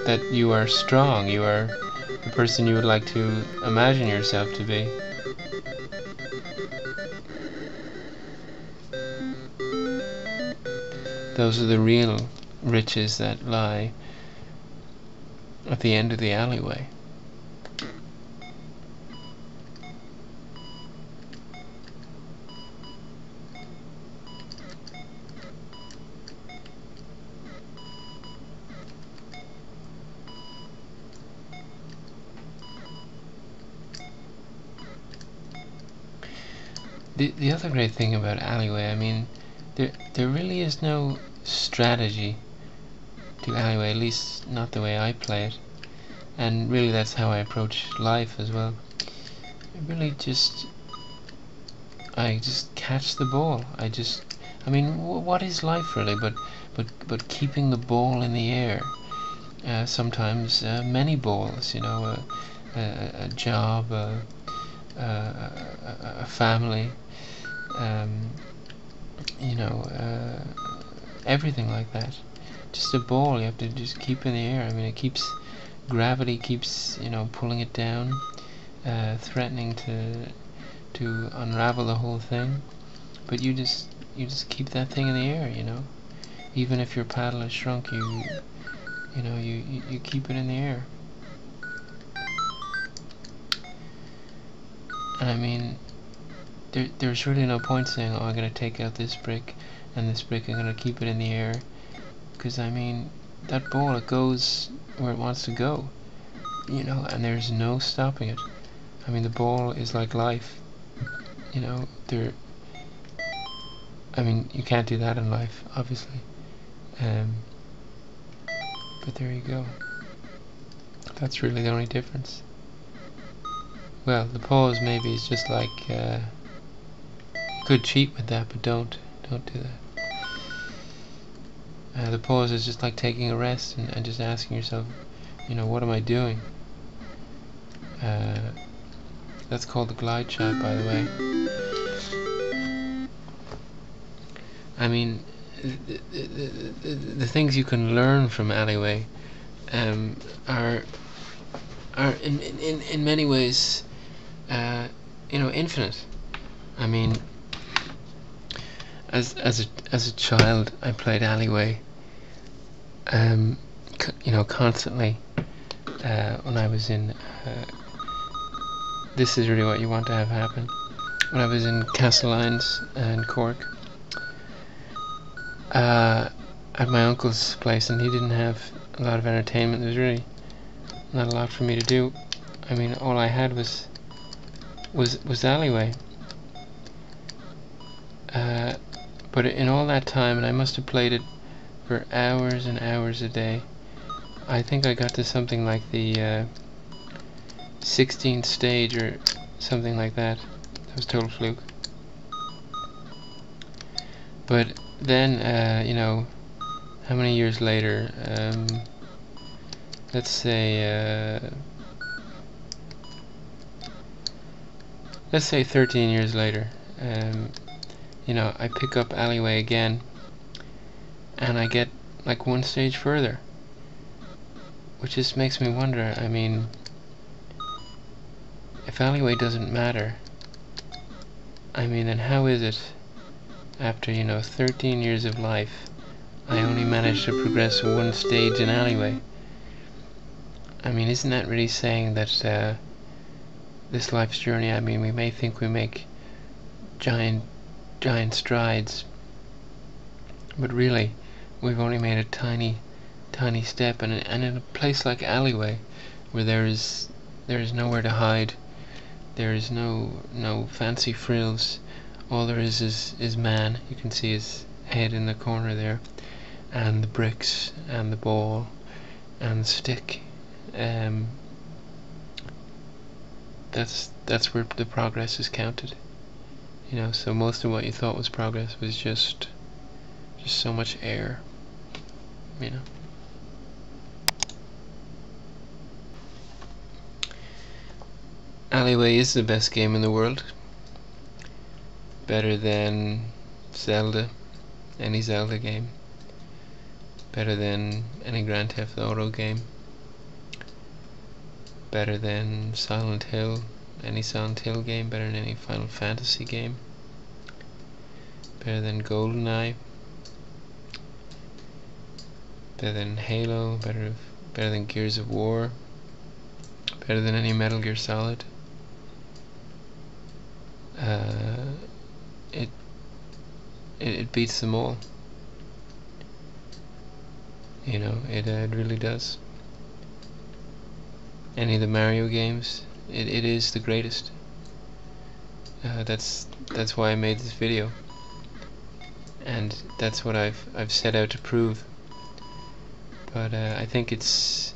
that you are strong, you are the person you would like to imagine yourself to be. Those are the real riches that lie at the end of the alleyway. The other great thing about Alleyway, I mean, there really is no strategy to Alleyway, at least not the way I play it. And really that's how I approach life as well. I just catch the ball. I mean, what is life really but keeping the ball in the air? Sometimes many balls, you know, a job, a family, you know, everything like that. Just a ball you have to just keep in the air. I mean, gravity keeps, you know, pulling it down, threatening to unravel the whole thing. But you just keep that thing in the air, you know. Even if your paddle is shrunk, you keep it in the air. And I mean, there's really no point saying, oh, I'm going to take out this brick and this brick, I'm going to keep it in the air. Because, I mean, that ball, it goes where it wants to go, you know, and there's no stopping it. I mean, the ball is like life, you know. I mean, you can't do that in life, obviously. But there you go. That's really the only difference. Well, the pause maybe is just like, you could cheat with that, but don't do that. The pause is just like taking a rest and just asking yourself, you know, what am I doing? That's called the glide shot, by the way. I mean, the things you can learn from Alleyway are in many ways, you know, infinite. I mean, as a child, I played Alleyway, you know, constantly. When I was in, this is really what you want to have happen. When I was in Castlelyons and Cork, at my uncle's place, and he didn't have a lot of entertainment. There was really not a lot for me to do. I mean, all I had was Alleyway. But in all that time, and I must have played it for hours and hours a day, I think I got to something like the 16th stage or something like that. That was total fluke. But then, you know, how many years later? Let's say 13 years later. You know, I pick up Alleyway again, and I get like one stage further, which just makes me wonder. I mean, if Alleyway doesn't matter, I mean, then how is it after, you know, 13 years of life, I only managed to progress one stage in Alleyway? I mean, isn't that really saying that this life's journey, I mean, we may think we make giant strides, but really we've only made a tiny step, and in a place like Alleyway, where there is nowhere to hide, there is no fancy frills, all there is man. You can see his head in the corner there, and the bricks and the ball and the stick. That's where the progress is counted. You know, so most of what you thought was progress was just so much air, you know. Alleyway is the best game in the world. Better than Zelda, any Zelda game. better than any Grand Theft Auto game, better than Silent Hill, any Silent Hill game, better than any Final Fantasy game, better than GoldenEye, better than Halo, better than Gears of War, better than any Metal Gear Solid. It beats them all. You know, it really does. Any of the Mario games, it is the greatest. That's why I made this video, and that's what I've set out to prove. But I think it's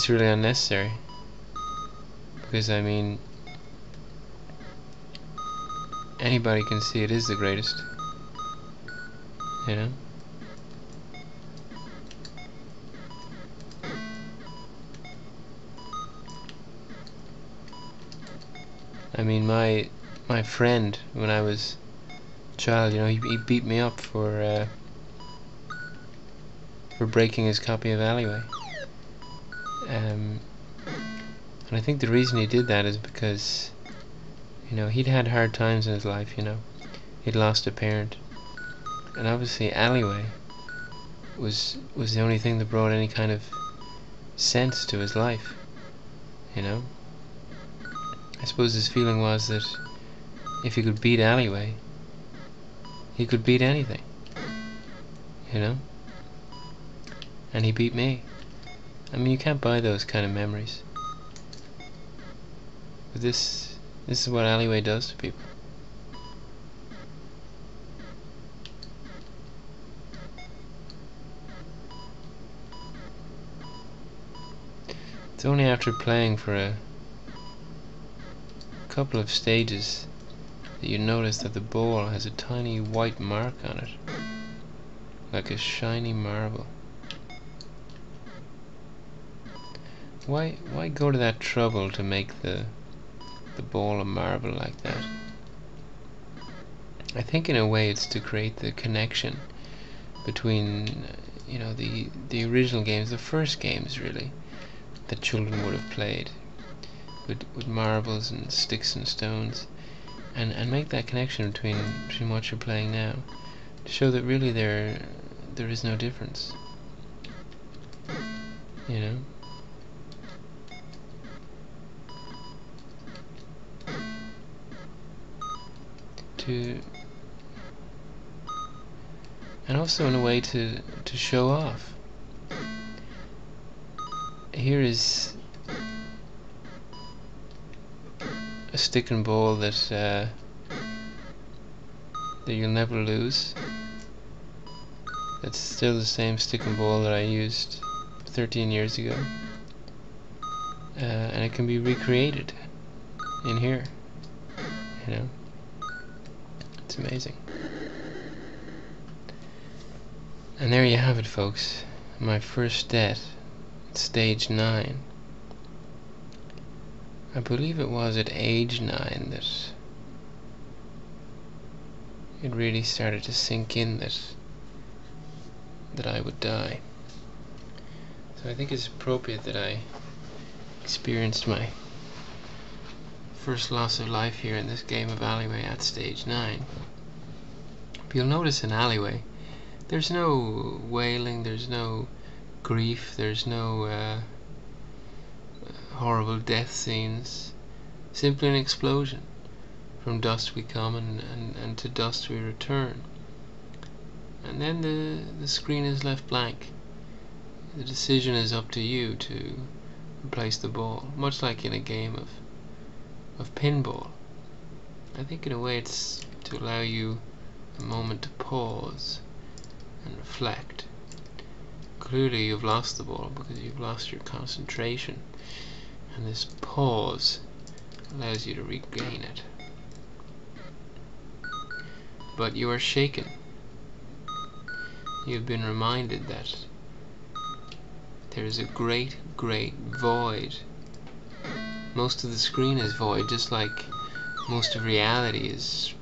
really unnecessary, because I mean, anybody can see it is the greatest, you know. I mean, my friend, when I was a child, you know, he beat me up for breaking his copy of Alleyway. And I think the reason he did that is because, you know, he'd had hard times in his life, you know. He'd lost a parent. And obviously Alleyway was the only thing that brought any kind of sense to his life, you know. I suppose his feeling was that if he could beat Alleyway, he could beat anything, you know. And he beat me. I mean, you can't buy those kind of memories. But this is what Alleyway does to people. It's only after playing for a couple of stages that you notice that the ball has a tiny white mark on it, like a shiny marble. Why go to that trouble to make the ball a marble like that? I think in a way it's to create the connection between, you know, the original games, the first games really, that children would have played with marbles and sticks and stones, and make that connection between what you're playing now, to show that really there is no difference, you know. And also in a way to show off. Here is a stick and ball that you'll never lose. It's still the same stick and ball that I used 13 years ago, and it can be recreated in here, you know. It's amazing. And there you have it, folks. My first death, stage 9. I believe it was at age 9 that it really started to sink in that I would die. So I think it's appropriate that I experienced my first loss of life here in this game of Alleyway at stage 9. But you'll notice in Alleyway, there's no wailing, there's no grief, there's no horrible death scenes. Simply an explosion. From dust we come, and to dust we return. And then the screen is left blank. The decision is up to you to replace the ball, much like in a game of pinball. I think in a way it's to allow you a moment to pause and reflect. Clearly you've lost the ball because you've lost your concentration, and this pause allows you to regain it. But you are shaken. You've been reminded that there is a great, great void. Most of the screen is void, just like most of reality is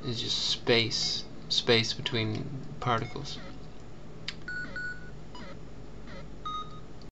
just space between particles.